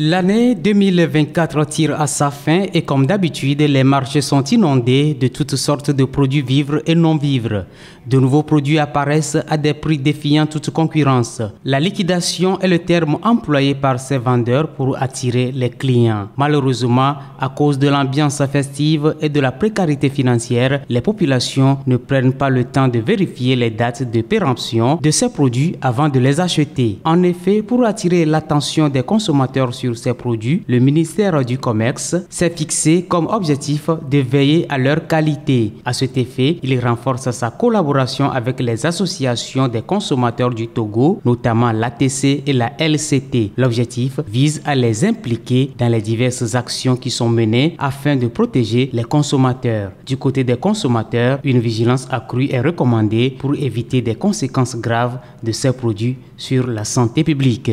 L'année 2024 tire à sa fin et comme d'habitude, les marchés sont inondés de toutes sortes de produits vivres et non-vivres. De nouveaux produits apparaissent à des prix défiant toute concurrence. La liquidation est le terme employé par ces vendeurs pour attirer les clients. Malheureusement, à cause de l'ambiance festive et de la précarité financière, les populations ne prennent pas le temps de vérifier les dates de péremption de ces produits avant de les acheter. En effet, pour attirer l'attention des consommateurs sur ces produits, le ministère du Commerce s'est fixé comme objectif de veiller à leur qualité. À cet effet, il renforce sa collaboration avec les associations des consommateurs du Togo, notamment l'ATC et la LCT. L'objectif vise à les impliquer dans les diverses actions qui sont menées afin de protéger les consommateurs. Du côté des consommateurs, une vigilance accrue est recommandée pour éviter des conséquences graves de ces produits sur la santé publique.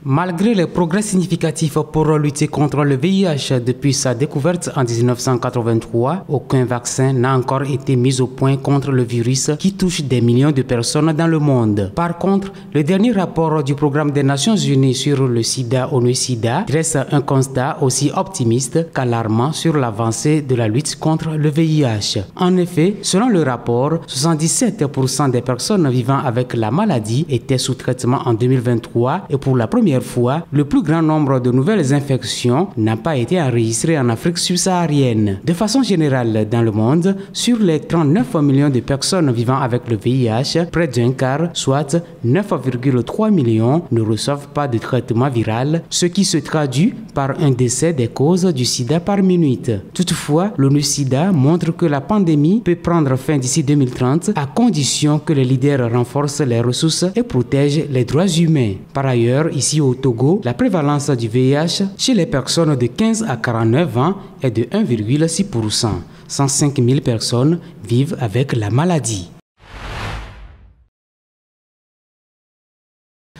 Malgré les progrès significatifs pour lutter contre le VIH depuis sa découverte en 1983, aucun vaccin n'a encore été mis au point contre le virus qui touche des millions de personnes dans le monde. Par contre, le dernier rapport du Programme des Nations Unies sur le sida ONU-SIDA dresse un constat aussi optimiste qu'alarmant sur l'avancée de la lutte contre le VIH. En effet, selon le rapport, 77% des personnes vivant avec la maladie étaient sous traitement en 2023 et pour la première fois, le plus grand nombre de nouvelles infections n'a pas été enregistré en Afrique subsaharienne. De façon générale, dans le monde, sur les 39 millions de personnes vivant avec le VIH, près d'un quart, soit 9,3 millions, ne reçoivent pas de traitement viral, ce qui se traduit par un décès des causes du sida par minute. Toutefois, l'ONU-SIDA montre que la pandémie peut prendre fin d'ici 2030 à condition que les leaders renforcent les ressources et protègent les droits humains. Par ailleurs, ici au Togo, la prévalence du VIH chez les personnes de 15 à 49 ans est de 1,6%. 105 000 personnes vivent avec la maladie.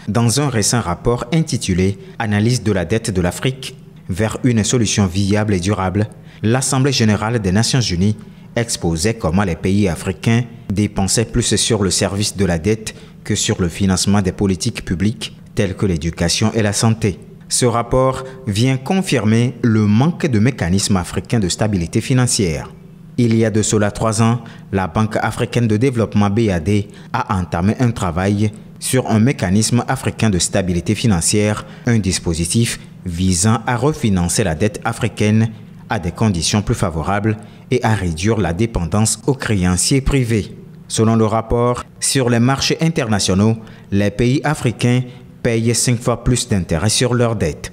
Dans un récent rapport intitulé « Analyse de la dette de l'Afrique vers une solution viable et durable », l'Assemblée générale des Nations unies exposait comment les pays africains dépensaient plus sur le service de la dette que sur le financement des politiques publiques telles que l'éducation et la santé. Ce rapport vient confirmer le manque de mécanismes africains de stabilité financière. Il y a de cela 3 ans, la Banque africaine de développement BAD a entamé un travail sur un mécanisme africain de stabilité financière, un dispositif visant à refinancer la dette africaine à des conditions plus favorables et à réduire la dépendance aux créanciers privés. Selon le rapport, sur les marchés internationaux, les pays africains payent 5 fois plus d'intérêts sur leurs dettes.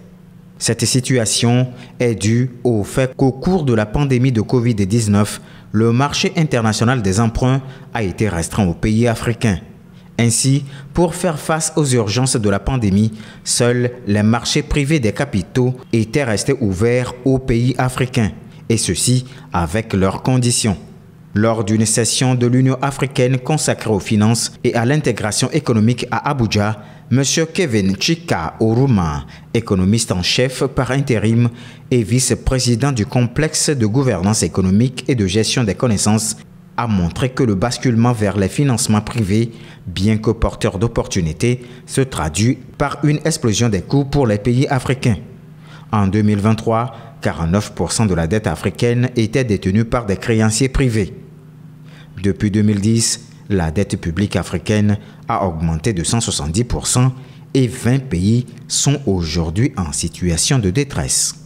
Cette situation est due au fait qu'au cours de la pandémie de Covid-19, le marché international des emprunts a été restreint aux pays africains. Ainsi, pour faire face aux urgences de la pandémie, seuls les marchés privés des capitaux étaient restés ouverts aux pays africains, et ceci avec leurs conditions. Lors d'une session de l'Union africaine consacrée aux finances et à l'intégration économique à Abuja, M. Kevin Chika Oruma, économiste en chef par intérim et vice-président du complexe de gouvernance économique et de gestion des connaissances, a montré que le basculement vers les financements privés, bien que porteur d'opportunités, se traduit par une explosion des coûts pour les pays africains. En 2023, 49% de la dette africaine était détenue par des créanciers privés. Depuis 2010, la dette publique africaine a augmenté de 170% et 20 pays sont aujourd'hui en situation de détresse.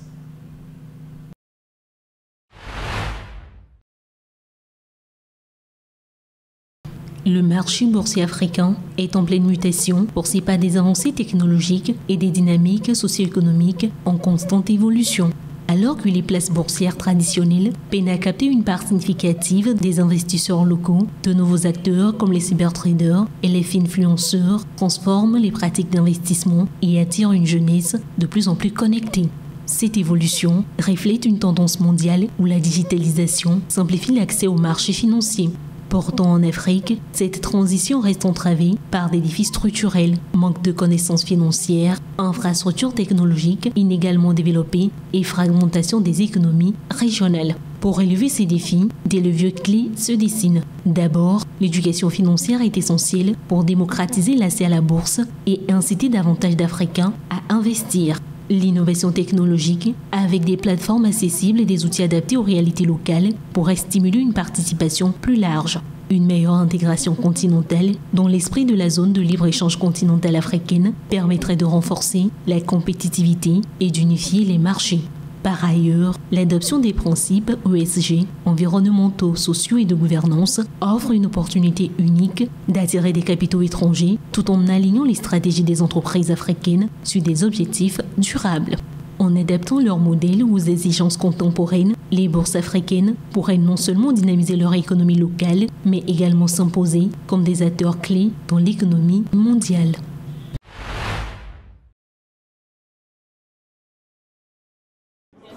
Le marché boursier africain est en pleine mutation, poursuivi par des avancées technologiques et des dynamiques socio-économiques en constante évolution. Alors que les places boursières traditionnelles peinent à capter une part significative des investisseurs locaux, de nouveaux acteurs comme les cybertraders et les influenceurs transforment les pratiques d'investissement et attirent une jeunesse de plus en plus connectée. Cette évolution reflète une tendance mondiale où la digitalisation simplifie l'accès aux marchés financiers. Pourtant, en Afrique, cette transition reste entravée par des défis structurels, manque de connaissances financières, infrastructures technologiques inégalement développées et fragmentation des économies régionales. Pour relever ces défis, des leviers clés se dessinent. D'abord, l'éducation financière est essentielle pour démocratiser l'accès à la bourse et inciter davantage d'Africains à investir. L'innovation technologique, avec des plateformes accessibles et des outils adaptés aux réalités locales, pourrait stimuler une participation plus large. Une meilleure intégration continentale dans l'esprit de la zone de libre-échange continentale africaine permettrait de renforcer la compétitivité et d'unifier les marchés. Par ailleurs, l'adoption des principes ESG, environnementaux, sociaux et de gouvernance, offre une opportunité unique d'attirer des capitaux étrangers tout en alignant les stratégies des entreprises africaines sur des objectifs durables. En adaptant leur modèle aux exigences contemporaines, les bourses africaines pourraient non seulement dynamiser leur économie locale, mais également s'imposer comme des acteurs clés dans l'économie mondiale.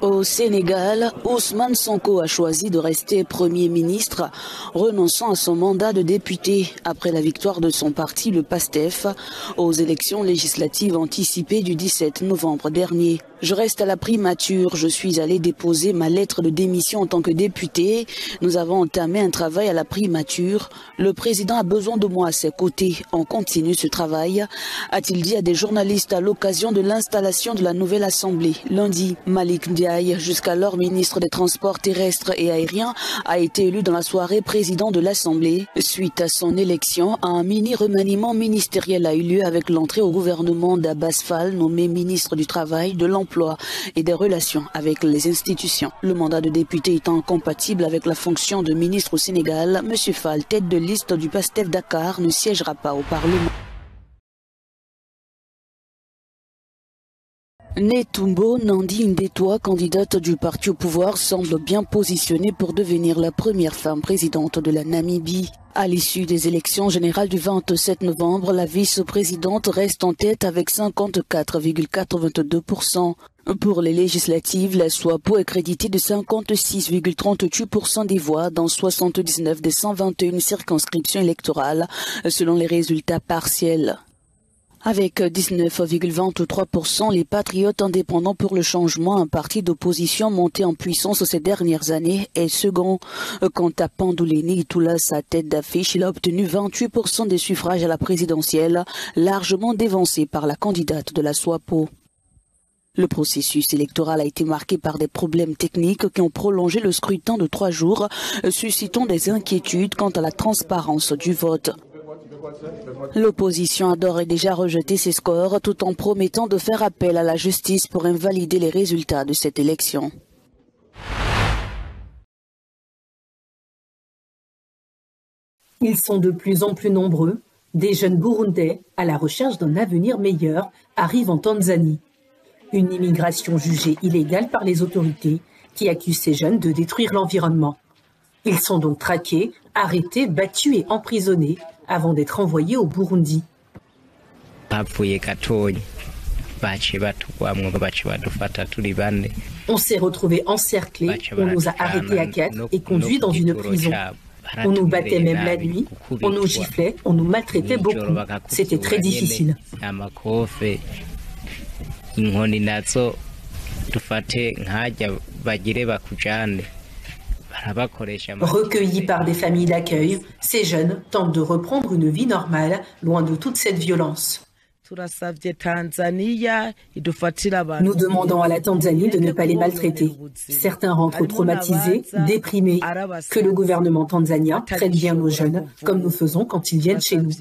Au Sénégal, Ousmane Sonko a choisi de rester Premier ministre, renonçant à son mandat de député après la victoire de son parti, le PASTEF, aux élections législatives anticipées du 17 novembre dernier. Je reste à la primature. Je suis allé déposer ma lettre de démission en tant que député. Nous avons entamé un travail à la primature. Le président a besoin de moi à ses côtés. On continue ce travail, a-t-il dit à des journalistes à l'occasion de l'installation de la nouvelle assemblée. Lundi, Malik Ndiaye, jusqu'alors ministre des Transports terrestres et aériens, a été élu dans la soirée président de l'Assemblée. Suite à son élection, un mini-remaniement ministériel a eu lieu avec l'entrée au gouvernement d'Abbas Fall, nommé ministre du Travail, de l'Emploi et des relations avec les institutions. Le mandat de député étant incompatible avec la fonction de ministre au Sénégal, M. Fall, tête de liste du PASTEF Dakar, ne siégera pas au Parlement. Netumbo Nandi Ndaitwah, candidate du parti au pouvoir, semble bien positionnée pour devenir la première femme présidente de la Namibie. À l'issue des élections générales du 27 novembre, la vice-présidente reste en tête avec 54,82%. Pour les législatives, la SWAPO est créditée de 56,38% des voix dans 79 des 121 circonscriptions électorales, selon les résultats partiels. Avec 19,23%, les patriotes indépendants pour le changement, un parti d'opposition monté en puissance ces dernières années, est second. Quant à Panduleni Itula, sa tête d'affiche, il a obtenu 28% des suffrages à la présidentielle, largement dévancé par la candidate de la SWAPO. Le processus électoral a été marqué par des problèmes techniques qui ont prolongé le scrutin de 3 jours, suscitant des inquiétudes quant à la transparence du vote. L'opposition a d'ores et déjà rejeté ces scores tout en promettant de faire appel à la justice pour invalider les résultats de cette élection. Ils sont de plus en plus nombreux. Des jeunes Burundais, à la recherche d'un avenir meilleur, arrivent en Tanzanie. Une immigration jugée illégale par les autorités qui accusent ces jeunes de détruire l'environnement. Ils sont donc traqués, arrêtés, battus et emprisonnés avant d'être envoyés au Burundi. On s'est retrouvés encerclés, on nous a arrêtés à 4 et conduits dans une prison. On nous battait même la nuit, on nous giflait, on nous maltraitait beaucoup. C'était très difficile. Recueillis par des familles d'accueil, ces jeunes tentent de reprendre une vie normale, loin de toute cette violence. Nous demandons à la Tanzanie de ne pas les maltraiter. Certains rentrent traumatisés, déprimés. Que le gouvernement tanzanien traite bien nos jeunes, comme nous faisons quand ils viennent chez nous.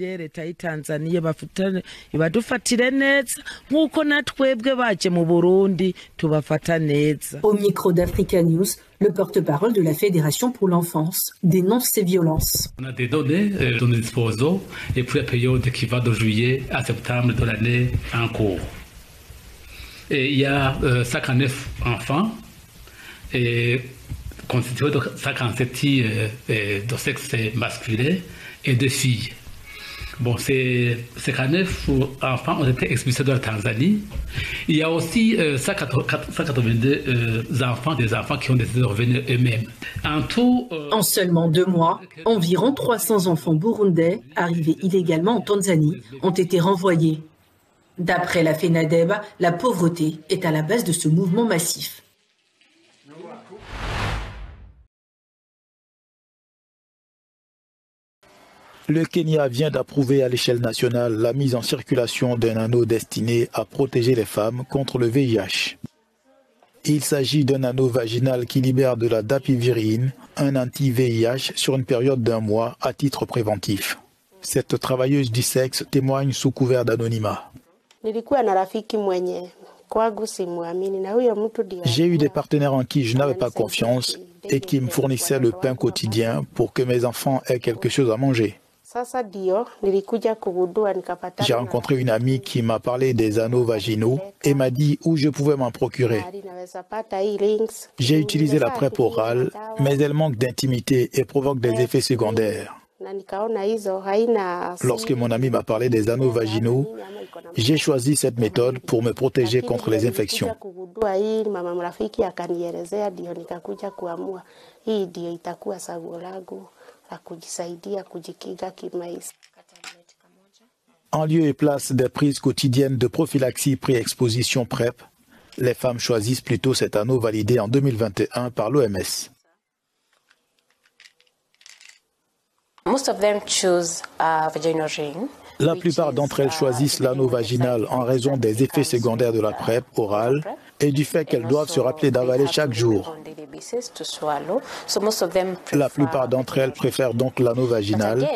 Au micro d'Africa News, le porte-parole de la Fédération pour l'enfance dénonce ces violences. On a des données dont nous disposons et pour la période qui va de juillet à septembre de l'année en cours. Et il y a 59 enfants et constitués de 57 de sexe masculin et 2 filles. Bon, ces 59 enfants ont été expulsés de la Tanzanie. Il y a aussi 182 enfants, des enfants qui ont décidé de revenir eux-mêmes. En tout, en seulement 2 mois, environ 300 enfants burundais arrivés illégalement en Tanzanie ont été renvoyés. D'après la FENADEB, la pauvreté est à la base de ce mouvement massif. Le Kenya vient d'approuver à l'échelle nationale la mise en circulation d'un anneau destiné à protéger les femmes contre le VIH. Il s'agit d'un anneau vaginal qui libère de la dapivirine, un anti-VIH, sur une période d'1 mois à titre préventif. Cette travailleuse du sexe témoigne sous couvert d'anonymat. J'ai eu des partenaires en qui je n'avais pas confiance et qui me fournissaient le pain quotidien pour que mes enfants aient quelque chose à manger. J'ai rencontré une amie qui m'a parlé des anneaux vaginaux et m'a dit où je pouvais m'en procurer. J'ai utilisé la PrEP orale, mais elle manque d'intimité et provoque des effets secondaires. Lorsque mon ami m'a parlé des anneaux vaginaux, j'ai choisi cette méthode pour me protéger contre les infections. En lieu et place des prises quotidiennes de prophylaxie pré-exposition PrEP, les femmes choisissent plutôt cet anneau validé en 2021 par l'OMS. La plupart d'entre elles choisissent l'anneau vaginal en raison des effets secondaires de la PrEP orale et du fait qu'elles doivent se rappeler d'avaler chaque jour. La plupart d'entre elles préfèrent donc l'anneau vaginal.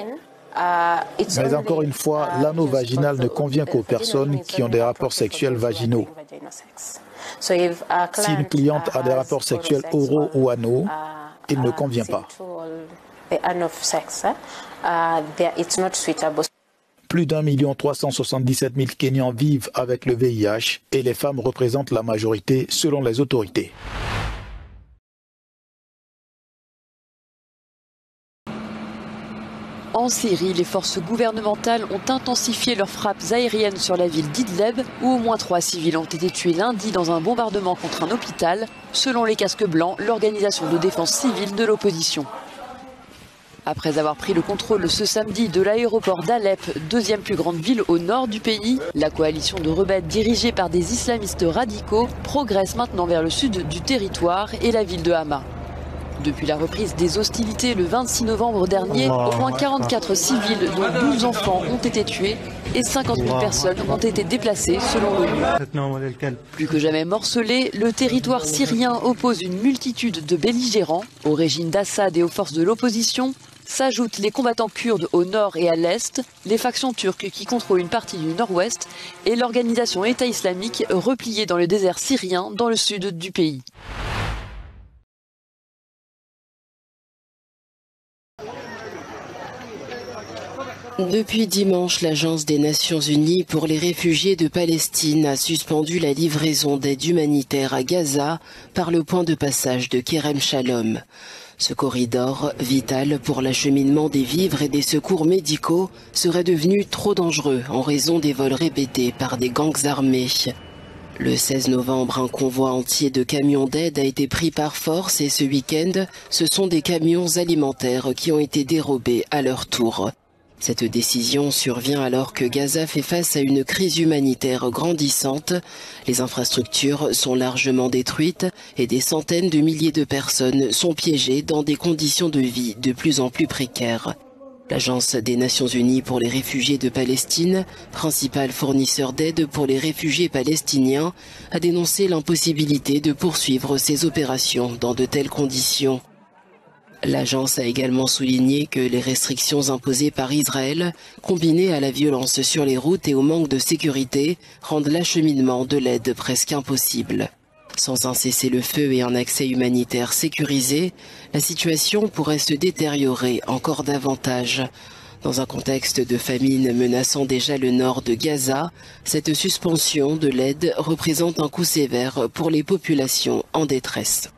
Mais encore une fois, l'anneau vaginal ne convient qu'aux personnes qui ont des rapports sexuels vaginaux. Si une cliente a des rapports sexuels oraux ou anaux, il ne convient pas. Plus d'1 377 000 Kenyans vivent avec le VIH et les femmes représentent la majorité selon les autorités. En Syrie, les forces gouvernementales ont intensifié leurs frappes aériennes sur la ville d'Idleb, où au moins 3 civils ont été tués lundi dans un bombardement contre un hôpital, selon les Casques Blancs, l'organisation de défense civile de l'opposition. Après avoir pris le contrôle ce samedi de l'aéroport d'Alep, 2e plus grande ville au nord du pays, la coalition de rebelles dirigée par des islamistes radicaux progresse maintenant vers le sud du territoire et la ville de Hama. Depuis la reprise des hostilités le 26 novembre dernier, au moins 44 civils, dont 12 enfants, ont été tués et 50 000 personnes ont été déplacées selon l'ONU. Plus que jamais morcelé, le territoire syrien oppose une multitude de belligérants au régime d'Assad et aux forces de l'opposition. S'ajoutent les combattants kurdes au nord et à l'est, les factions turques qui contrôlent une partie du nord-ouest et l'organisation État islamique repliée dans le désert syrien dans le sud du pays. Depuis dimanche, l'Agence des Nations Unies pour les réfugiés de Palestine a suspendu la livraison d'aide humanitaire à Gaza par le point de passage de Kerem Shalom. Ce corridor, vital pour l'acheminement des vivres et des secours médicaux, serait devenu trop dangereux en raison des vols répétés par des gangs armés. Le 16 novembre, un convoi entier de camions d'aide a été pris par force et ce week-end, ce sont des camions alimentaires qui ont été dérobés à leur tour. Cette décision survient alors que Gaza fait face à une crise humanitaire grandissante. Les infrastructures sont largement détruites et des centaines de milliers de personnes sont piégées dans des conditions de vie de plus en plus précaires. L'Agence des Nations Unies pour les réfugiés de Palestine, principal fournisseur d'aide pour les réfugiés palestiniens, a dénoncé l'impossibilité de poursuivre ces opérations dans de telles conditions. L'agence a également souligné que les restrictions imposées par Israël, combinées à la violence sur les routes et au manque de sécurité, rendent l'acheminement de l'aide presque impossible. Sans un cessez-le-feu et un accès humanitaire sécurisé, la situation pourrait se détériorer encore davantage. Dans un contexte de famine menaçant déjà le nord de Gaza, cette suspension de l'aide représente un coup sévère pour les populations en détresse.